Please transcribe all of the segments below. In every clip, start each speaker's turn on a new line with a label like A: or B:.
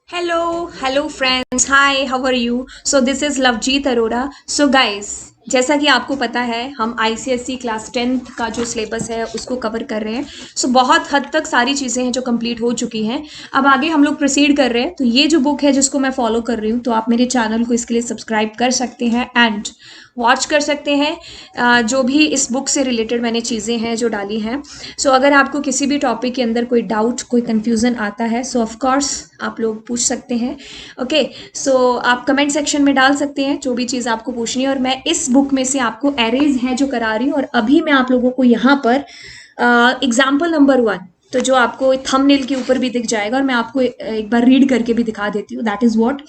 A: Hello friends. Hi, how are you? So this is Lovejeet Arora. So guys, जैसा कि आपको पता है हम आईसीएसई क्लास 10th का जो सिलेबस है उसको कवर कर रहे हैं. सो बहुत हद तक सारी चीज़ें हैं जो कंप्लीट हो चुकी हैं. अब आगे हम लोग प्रोसीड कर रहे हैं. तो ये जो बुक है जिसको मैं फॉलो कर रही हूँ, तो आप मेरे चैनल को इसके लिए सब्सक्राइब कर सकते हैं एंड वॉच कर सकते हैं. जो भी इस बुक से रिलेटेड मैंने चीज़ें हैं जो डाली हैं. सो अगर आपको किसी भी टॉपिक के अंदर कोई डाउट कोई कन्फ्यूज़न आता है, सो ऑफ कोर्स आप लोग पूछ सकते हैं. ओके. सो आप कमेंट सेक्शन में डाल सकते हैं जो भी चीज़ आपको पूछनी है, और मैं इस बुक में से आपको एरेज हैं जो करा रही हूँ. और अभी मैं आप लोगों को यहाँ पर एग्जाम्पल नंबर 1, तो जो आपको थंबनेल के ऊपर भी दिख जाएगा, और मैं आपको एक बार रीड करके भी दिखा देती हूँ. That is what: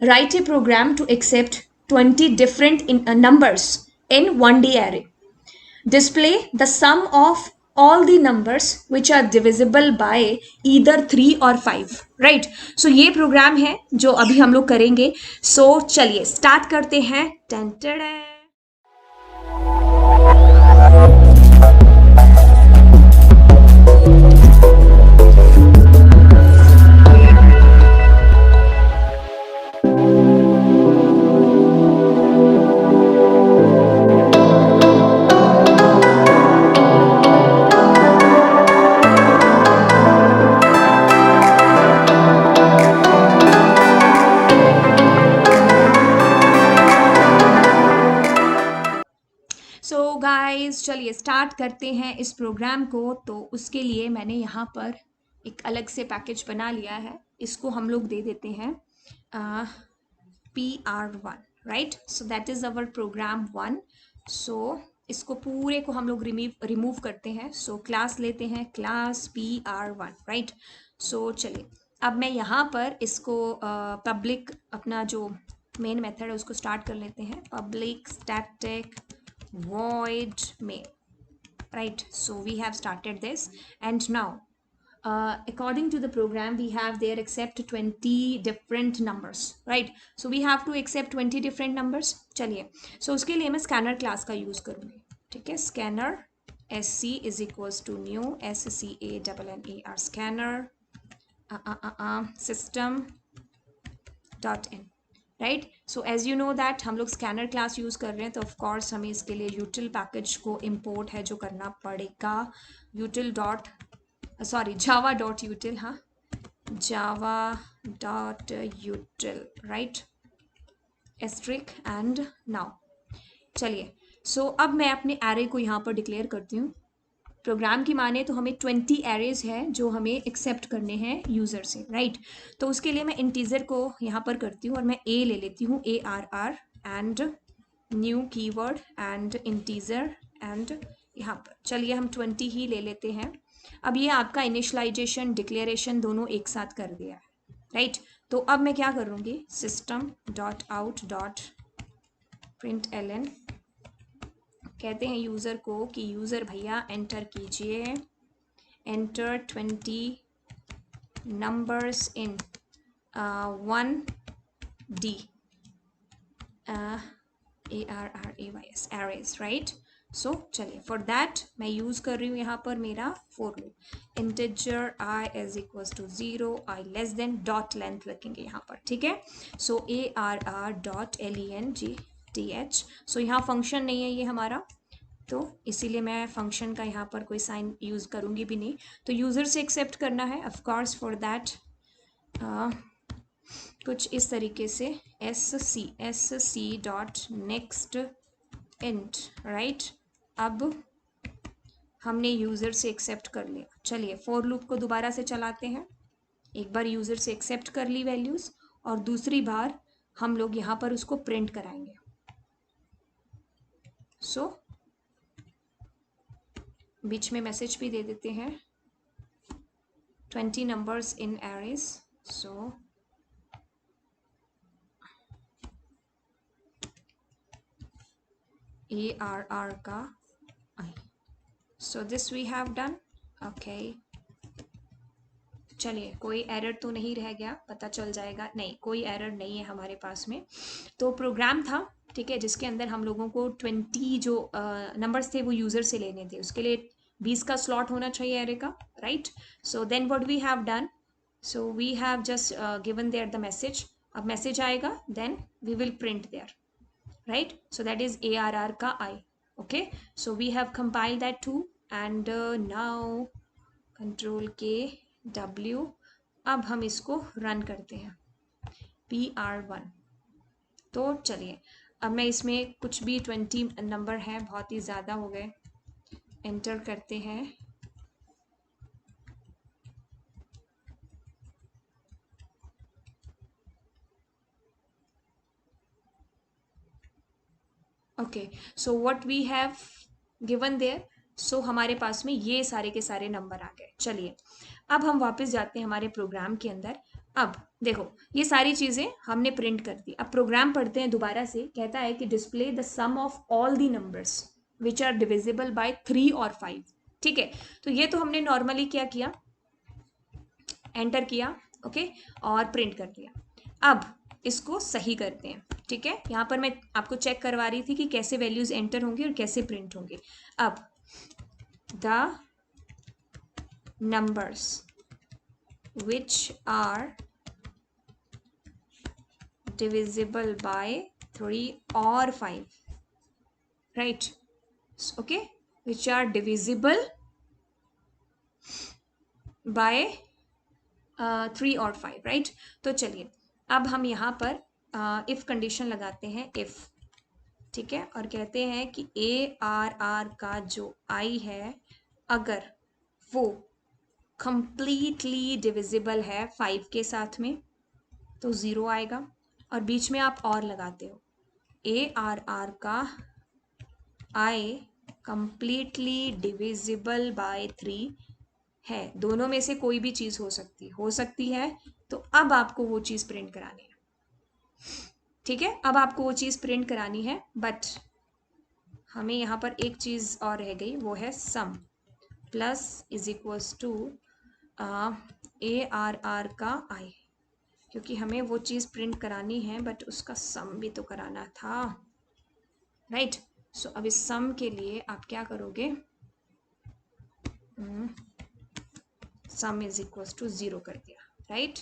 A: write a program to accept 20 different numbers in 1D array. Display the sum of all the numbers which are divisible by either 3 or 5. Right. सो ये प्रोग्राम है जो अभी हम लोग करेंगे. सो चलिए स्टार्ट करते हैं. टन टन. सो गाइस, चलिए स्टार्ट करते हैं इस प्रोग्राम को. तो उसके लिए मैंने यहाँ पर एक अलग से पैकेज बना लिया है. इसको हम लोग दे देते हैं PR1. Right. So that is our program 1. सो इसको पूरे को हम लोग रिमूव करते हैं. सो क्लास लेते हैं, क्लास PR1. राइट. सो चलिए अब मैं यहाँ पर इसको पब्लिक अपना जो मेन मेथड है उसको स्टार्ट कर लेते हैं. Public static void main. Right. So we have started this, and now according to the program we have there accept 20 different numbers. Right. So we have to accept 20 different numbers. चलिए. So उसके लिए मैं scanner class का use करूँगी. ठीक है. scanner sc is equals to new SCANNER scanner system dot in. Right. So as you know that हम लोग स्कैनर क्लास यूज़ कर रहे हैं, तो ऑफ कोर्स हमें इसके लिए यूटिल पैकेज को इम्पोर्ट है जो करना पड़ेगा. Util dot Java dot util. हाँ, Java dot util. Right. Asterisk and now. चलिए. सो अब मैं अपने एरे को यहाँ पर डिक्लेयर करती हूँ. प्रोग्राम की माने तो हमें 20 एरेज है जो हमें एक्सेप्ट करने हैं यूज़र से. राइट. तो उसके लिए मैं इंटीजर को यहाँ पर करती हूँ, और मैं ए ले लेती हूँ, ARR, and new keyword and integer, and यहाँ पर चलिए हम 20 ही ले लेते हैं. अब ये आपका इनिशलाइजेशन डिक्लेरेशन दोनों एक साथ कर दिया है. राइट. तो अब मैं क्या करूँगी, system dot out dot println कहते हैं यूज़र को कि यूज़र भैया एंटर कीजिए, enter 20 numbers in 1D ARRAYS arrays. Right. So चलिए फॉर दैट मैं यूज़ कर रही हूँ यहाँ पर मेरा for loop. Integer I is equals to 0, I less than dot length लिखेंगे यहाँ पर. ठीक है. So ARR dot LENGTH. So यहाँ फंक्शन नहीं है ये हमारा, तो इसीलिए मैं फंक्शन का यहाँ पर कोई साइन यूज़ करूँगी भी नहीं. तो यूज़र से एक्सेप्ट करना है ऑफ कोर्स. फॉर दैट कुछ इस तरीके से SC dot next int. Right. अब हमने यूज़र से एक्सेप्ट कर लिया. चलिए फॉर लूप को दोबारा से चलाते हैं. एक बार यूज़र से एक्सेप्ट कर ली वैल्यूज़, और दूसरी बार हम लोग यहाँ पर उसको प्रिंट कराएंगे. सो बीच में मैसेज भी दे देते हैं 20 numbers in arrays. So ARR का I. So this we have done. Okay. चलिए कोई एरर तो नहीं रह गया, पता चल जाएगा. नहीं, कोई एरर नहीं है हमारे पास में. तो प्रोग्राम था, ठीक है, जिसके अंदर हम लोगों को 20 जो नंबर्स थे वो यूज़र से लेने थे. उसके लिए 20 का स्लॉट होना चाहिए एरे का. Right. So then what we have done, so we have just given there the message. अब मैसेज आएगा, then we will print there, right? So that is ARR का I. Okay, so we have compiled that too, and now control K W. अब हम इसको run करते हैं. PR1. तो चलिए, अब मैं इसमें कुछ भी 20 नंबर है, बहुत ही ज़्यादा हो गए, एंटर करते हैं. Okay, so what we have given there, so हमारे पास में ये सारे के सारे नंबर आ गए. चलिए, अब हम वापस जाते हैं हमारे प्रोग्राम के अंदर. अब देखो, ये सारी चीज़ें हमने प्रिंट कर दी. अब प्रोग्राम पढ़ते हैं दोबारा से. कहता है कि display the sum of all the numbers which are divisible by 3 और 5. ठीक है, तो ये तो हमने नॉर्मली क्या किया, एंटर किया. ओके, और प्रिंट कर दिया. अब इसको सही करते हैं. ठीक है, यहाँ पर मैं आपको चेक करवा रही थी कि कैसे वैल्यूज एंटर होंगी और कैसे प्रिंट होंगे. अब the numbers which are divisible by 3 or 5, right? Okay, which are divisible by 3 और 5, right? तो चलिए, अब हम यहाँ पर इफ कंडीशन लगाते हैं, इफ. ठीक है, और कहते हैं कि ARR का जो I है, अगर वो कंप्लीटली डिविजिबल है 5 के साथ में, तो 0 आएगा. और बीच में आप और लगाते हो, ARR का I कंप्लीटली डिविजिबल बाय 3 है. दोनों में से कोई भी चीज़ हो सकती है. तो अब आपको वो चीज़ प्रिंट करानी है. ठीक है, अब आपको वो चीज़ प्रिंट करानी है, बट हमें यहाँ पर एक चीज़ और रह गई, वो है sum plus is equals to ARR का I, क्योंकि हमें वो चीज़ प्रिंट करानी है, बट उसका सम भी तो कराना था, राइट? सो अब इस सम के लिए आप क्या करोगे, सम इज इक्वल्स टू 0 कर दिया, right?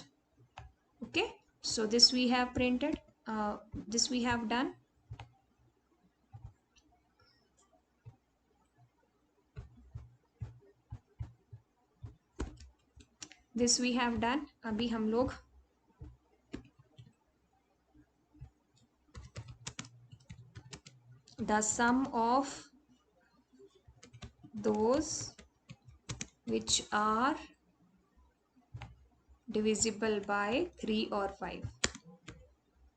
A: Okay, so this we have printed, this we have done. This we have done. अभी हम लोग the sum of those which are divisible by 3 or 5,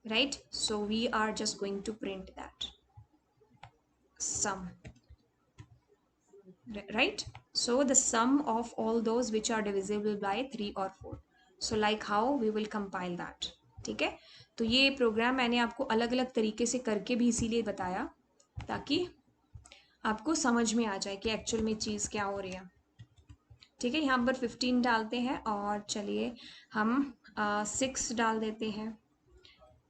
A: right? So we are just going to print that sum, right? So the sum of all those which are divisible by 3 or 4. So like how we will compile that. ठीक है, तो ये programme मैंने आपको अलग अलग तरीके से करके भी इसीलिए बताया, ताकि आपको समझ में आ जाए कि एक्चुअल में चीज़ क्या हो रही है. ठीक है, यहाँ पर 15 डालते हैं, और चलिए हम 6 डाल देते हैं.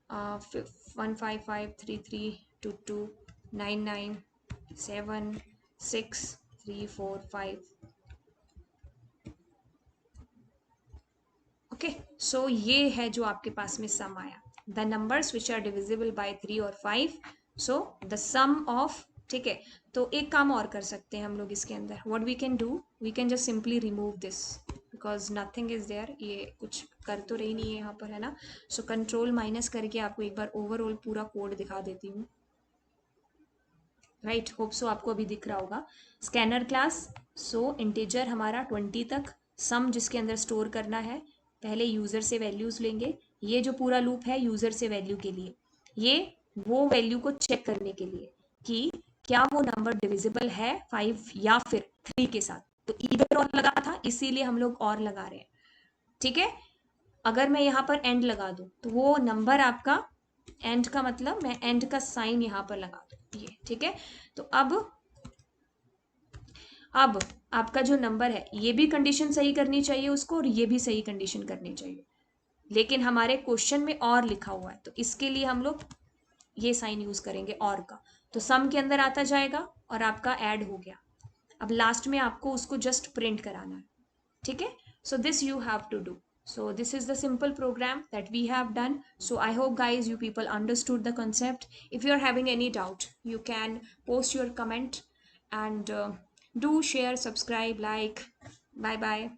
A: 155332299976345. ओके, सो ये है जो आपके पास में सम आया, the numbers which are divisible by 3 और 5. So the sum of. ठीक है, तो एक काम और कर सकते हैं हम लोग इसके अंदर. What we can do, we can just simply remove this, because nothing is there. ये कुछ कर तो रही नहीं है यहाँ पर, है ना? सो कंट्रोल माइनस करके आपको एक बार ओवरऑल पूरा कोड दिखा देती हूँ, राइट? होप सो आपको अभी दिख रहा होगा. स्कैनर क्लास, सो इंटीजर हमारा 20 तक, सम जिसके अंदर स्टोर करना है, पहले यूज़र से वैल्यूज़ लेंगे. ये जो पूरा लूप है यूज़र से वैल्यू के लिए, ये वो वैल्यू को चेक करने के लिए कि क्या वो नंबर डिविजिबल है 5 या फिर 3 के साथ. तो ईदर और लगा था, इसीलिए हम लोग और लगा रहे हैं. ठीक है, अगर मैं यहाँ पर एंड लगा दूँ तो वो नंबर आपका, एंड का मतलब मैं एंड का साइन यहाँ पर लगा दूँ, ये. ठीक है, तो अब आपका जो नंबर है, ये भी कंडीशन सही करनी चाहिए उसको, और ये भी सही कंडीशन करनी चाहिए. लेकिन हमारे क्वेश्चन में और लिखा हुआ है, तो इसके लिए हम लोग ये साइन यूज करेंगे और का. तो सम के अंदर आता जाएगा और आपका ऐड हो गया. अब लास्ट में आपको उसको जस्ट प्रिंट कराना है. ठीक है, so this you have to do. So this is the simple program that we have done. So I hope guys you people understood the concept. If you are having any doubt, you can post your comment and do share, subscribe, like. Bye bye.